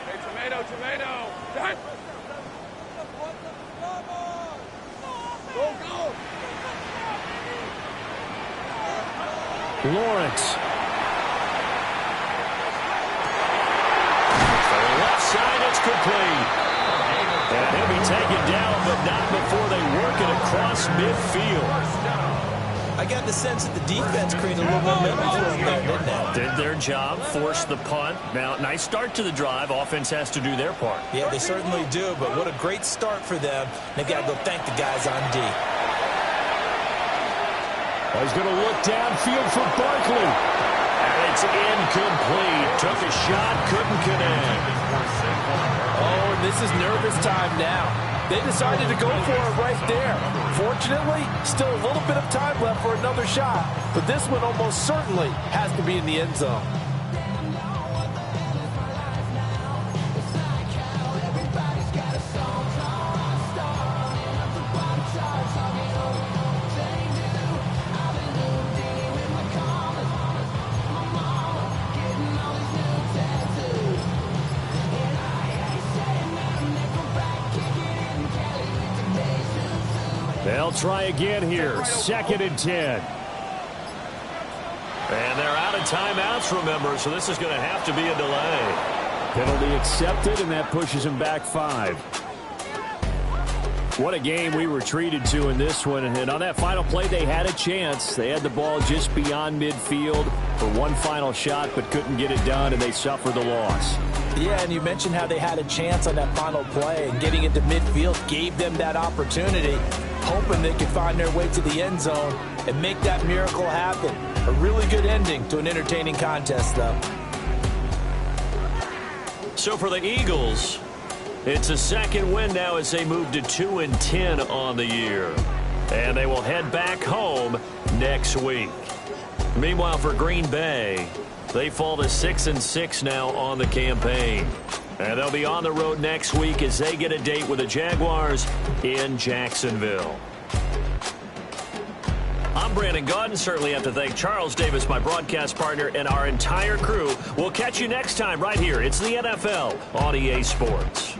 Hey, tomato. Done. Go. Lawrence. For the left side, it's complete. And he'll be taken down, but not before they work it across midfield. I got the sense that the defense created a little momentum for them there, didn't they? Did their job, forced the punt. Now, nice start to the drive. Offense has to do their part. Yeah, they certainly do, but what a great start for them. They've got to go thank the guys on D. He's going to look downfield for Barkley. And it's incomplete. Took a shot, couldn't connect. Oh, and this is nervous time now. They decided to go for it right there. Fortunately, still a little bit of time left for another shot, but this one almost certainly has to be in the end zone. They'll try again here. 2nd and 10. And they're out of timeouts, remember, so this is going to have to be a delay. Penalty accepted, and that pushes him back 5. What a game we were treated to in this one. And on that final play, they had a chance. They had the ball just beyond midfield for one final shot, but couldn't get it done, and they suffered the loss. Yeah, and you mentioned how they had a chance on that final play, and getting into midfield gave them that opportunity, hoping they could find their way to the end zone and make that miracle happen. A really good ending to an entertaining contest, though. So for the Eagles, it's a second win now as they move to 2-10 on the year. And they will head back home next week. Meanwhile, for Green Bay, they fall to 6-6 now on the campaign. And they'll be on the road next week as they get a date with the Jaguars in Jacksonville. I'm Brandon Gaudin. Certainly have to thank Charles Davis, my broadcast partner, and our entire crew. We'll catch you next time right here. It's the NFL on EA Sports.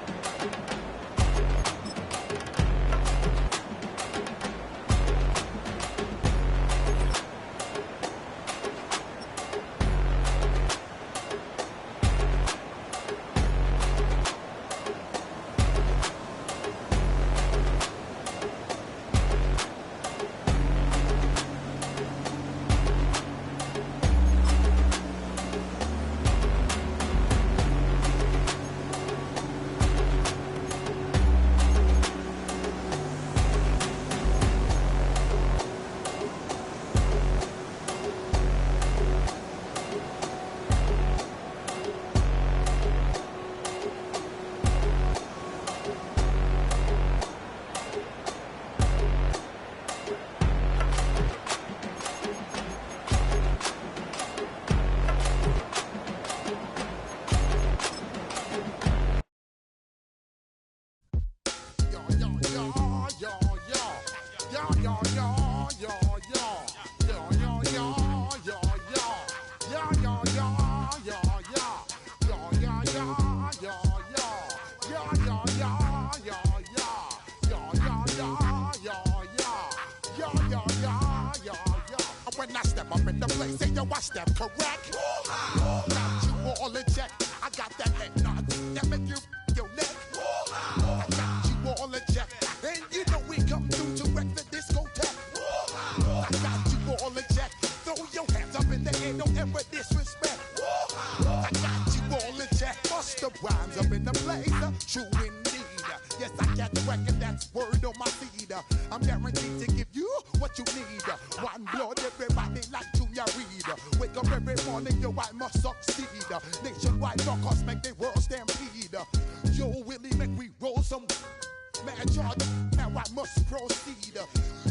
When I step up in the place, say yo, I step correct. Got you all in check. I got that head nod that make you your neck. I got you all in check, and you know we come through to wreck the discotheque. I got you all in check. Throw your hands up in the air, don't ever disrespect. I got you all in check. Bust the rhymes up in the place, true indeed. Yes, I got the record, that's word on my feed. I'm guaranteed to give you what you need. One blood, everybody like Junior Reed. Wake up every morning, yo, I must succeed. Nationwide knockouts make the world stampede. Yo, Willie, make we roll some mad charge. Now I must proceed.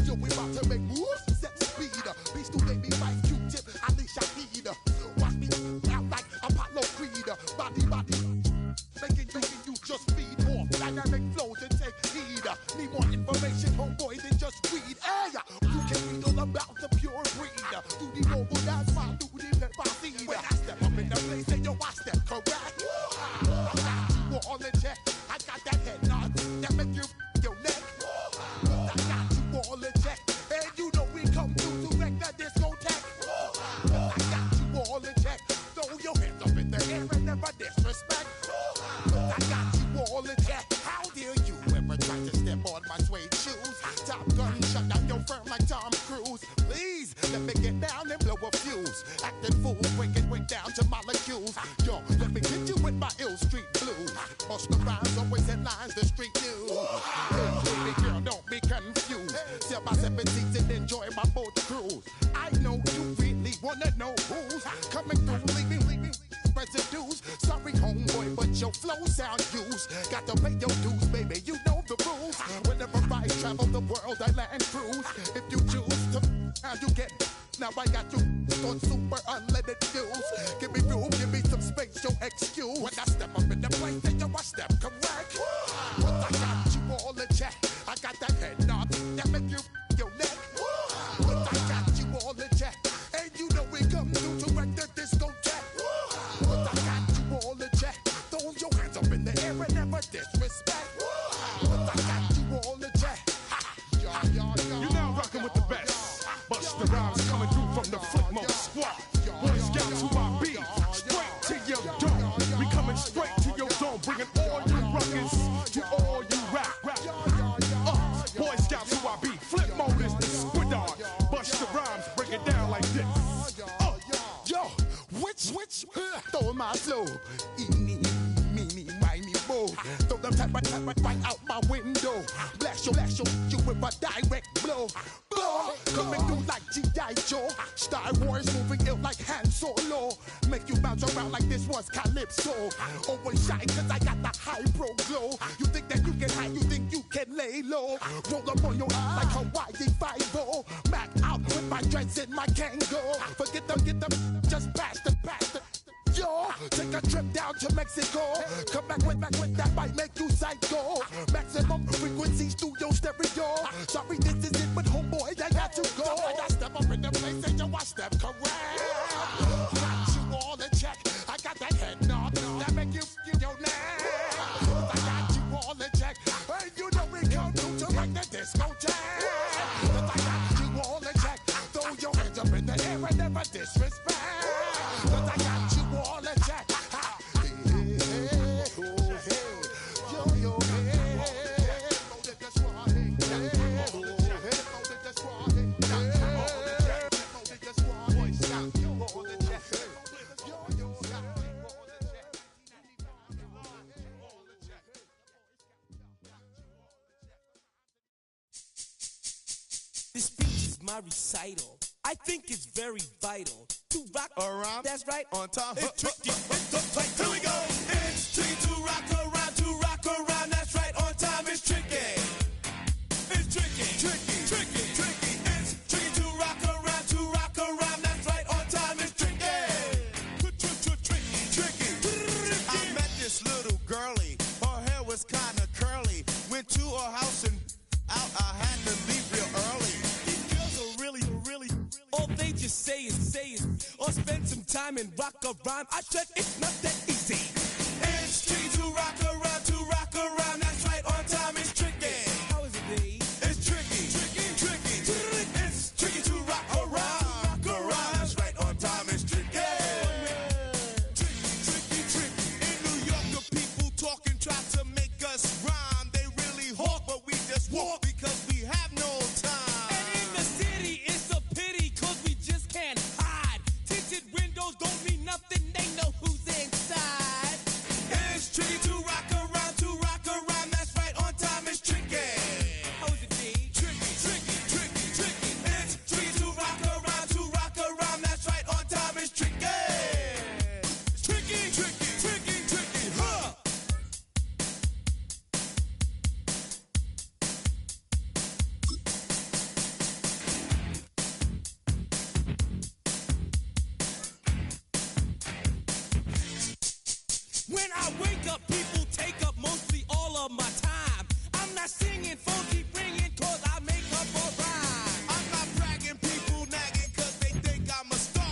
Yo, we about to make moves, set speed. Beast to baby, Vice Q-tip, Alicia Heed. Watch me out like Apollo Creed. Body, making you just feed more dynamic flows and take heed. Need more information, homeboy, than just read. Hey, you can read all about the pure breed. Do the noble, that's my duty, let my seed. When I step up in the place, say yo, I step correct. I got you all in check. I got that head nod that make you your neck. I got you all in check, and you know we come through to wreck the discotheque. I got you all in check. Throw your hands up in the air and never disrespect. I got you all in check. How dare you ever try to step on my suede shoes? Top Gun shut down your firm like Tom Cruise. Please let me get down and blow a fuse. Acting fool, breaking way down to molecules. Yo, let me get you with my ill street blues. Bust the rhymes, always headlines, the street news. Hey, baby girl, don't be confused. Sell my 7 seats and enjoy my boat cruise. I know you really wanna know who's coming through, leaving residues. Sorry, homeboy, but your flow sound used. Got to pay your dues, baby, you know the rules. Whenever I travel the world, I land cruise. If you choose to, how you get. Now I got you on super unleaded fuels. Give me room, give me some space, your excuse. When I step up in the place, then yo, I step correct. But I got you all in check. I got that head nod that make you your neck. But I got you all in check, and you know we come through to wreck the discotheque. But I got you all in check. Throw your hands up in the air and never disrespect. But I got you all in check. Ha, yeah. right out my window. Blast you with a direct blow. Blow, coming through like G.I. Joe. Star Wars moving ill like Han Solo. Make you bounce around like this was Calypso. Always shine cause I got the high pro glow. You think that you can hide, you think you can lay low. Roll up on your eye like Hawaii 5-0. Back out with my dreads and my Kango. Forget them, just pass the. Yo, take a trip down to Mexico. Come back with that might make you psycho. Maximum frequencies through your stereo. Sorry, this is it, but homeboy, I got to go. I got step up in the place and you watch them correct. Got you all in check. I got that head knock that make you feel your neck. I got you all in check. And you know we come through to wreck the disco jack. I got you all in check. Throw your hands up in the air and never disrespect. I got you all in check. Hey, oh, hey, yo, hey. This speech is my recital. I think it's very vital to rock around. That's right. On time. It's tricky. Here we go. It's tricky to rock around. To rock around. That's right. On time. It's tricky. It's tricky. Tricky. It's tricky to rock around. To rock around. That's right. On time. It's tricky. Tricky. I met this little girlie. Her hair was kind of curly. Went to her house and out. I had to leave real early. These girls are really. All they just say is, or spend some time and rock a rhyme. I said it's not that easy. It's tricky to rock around. To rock around. That's right. On time. It's tricky. How is it, D? It's tricky. It's tricky to rock around. That's right. On time. It's tricky. Tricky. In New York, the people talking try to make us rhyme. They really hawk, but we just walk because we have no time. And in the city, it's a pity, cause we just can't hide. Tinted windows don't mean nothing, they know who's inside. It's tricky to rock around. That's right, on time it's tricky. How is it, D? Tricky. It's tricky to rock around. That's right, on time it's tricky. Tricky, huh? When I wake up, people take up mostly all of my time. I'm not singing, phone keep ringing, cause I make up a rhyme. I'm not bragging, people nagging cause they think I'm a star.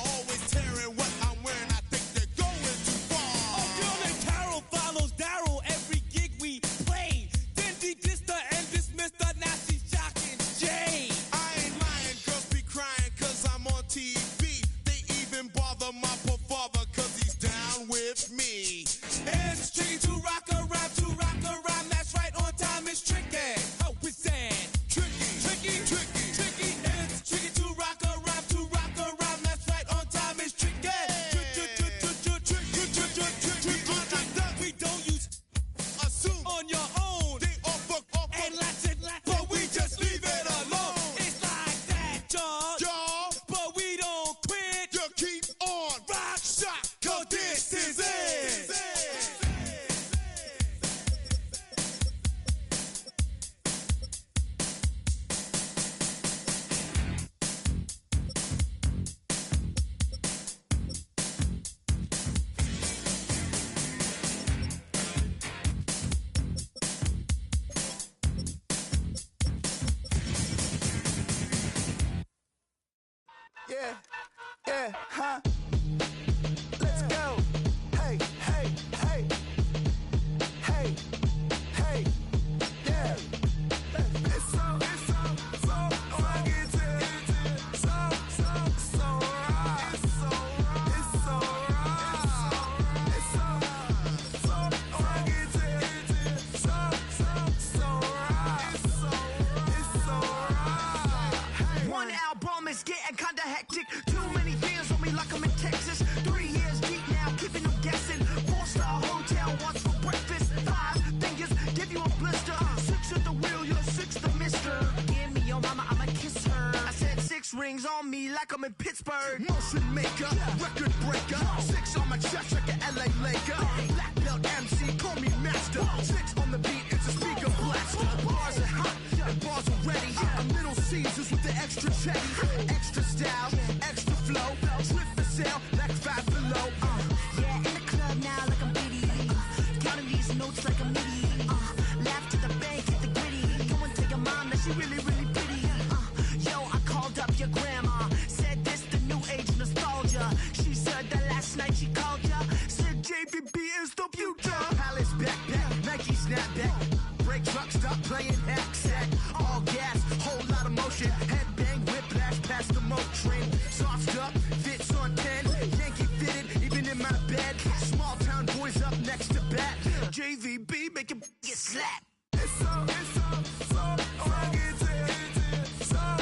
Always tearing what I'm wearing, I think they're going too far. A girl named Carol follows Daryl every gig we play. Then she dissed her and dismissed her, now she's shocking Jay. I ain't lying, girls be crying cause I'm on TV. They even bother my poor father cause he's down with me. It's tricky to rock around. That's right, on time it's tricky. How is that? Tricky. It's tricky to rock around. That's right, on time it's tricky. We don't use Assume on your own. they all fuck off, And lots, but we just leave it alone. It's like that, y'all. Y'all, But we don't quit. you keep on Rock, shot, cause this is it. Yeah, huh? Let's go. Hey, yeah. It's so fucking so right. It's so right. One album is getting kinda hectic. Too many fans on me like I'm in 6 the mister. Give me your mama, I'ma kiss her. I said 6 rings on me like I'm in Pittsburgh. Motion maker, record breaker. 6 on my chest like an LA Laker. Black belt MC, call me master. 6 on the beat, it's a speaker blaster. Bars are hot and bars are ready. A Middle Caesars with the extra chetty. Extra style, extra flow. Trip for sale, like 5 below. Yeah, in the club now like I'm Biddy. Counting these notes like a MIDI. Laugh to the bank, hit the gritty. Go and tell your mom that she really, really pretty. Yo, I called up your grandma. Said this the new age nostalgia. She said that last night she called ya. Said JVB is the future. Palace backpack, Nike snapback. Break truck, stop playing hack set. All gas, whole lot of motion. Headbang, whiplash, past the moat train. Soft up, fits on 10. Yankee fitted, even in my bed. Small town boys up next to bat. JVB, make it get slapped. It's so right. It's so right. It's so right.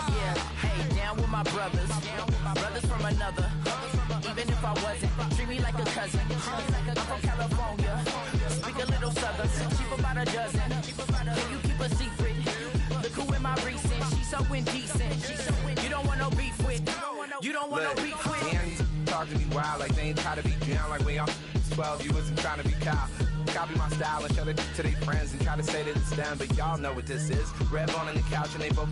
Yeah, hey, down with my brothers from another. Even if I wasn't, treat me like a cousin. I'm from California, speak a little southern. Cheap about a dozen. Can you keep a secret? Look who in my recent. She's so indecent. You don't want no beef with. You don't want no beef with. Danny's talking to me wild like they ain't try to be down like when y'all 12. You wasn't trying to be Kyle. Copy my style and show it to their friends and try to say that it's them, but y'all know what this is. Red bone on the couch and they both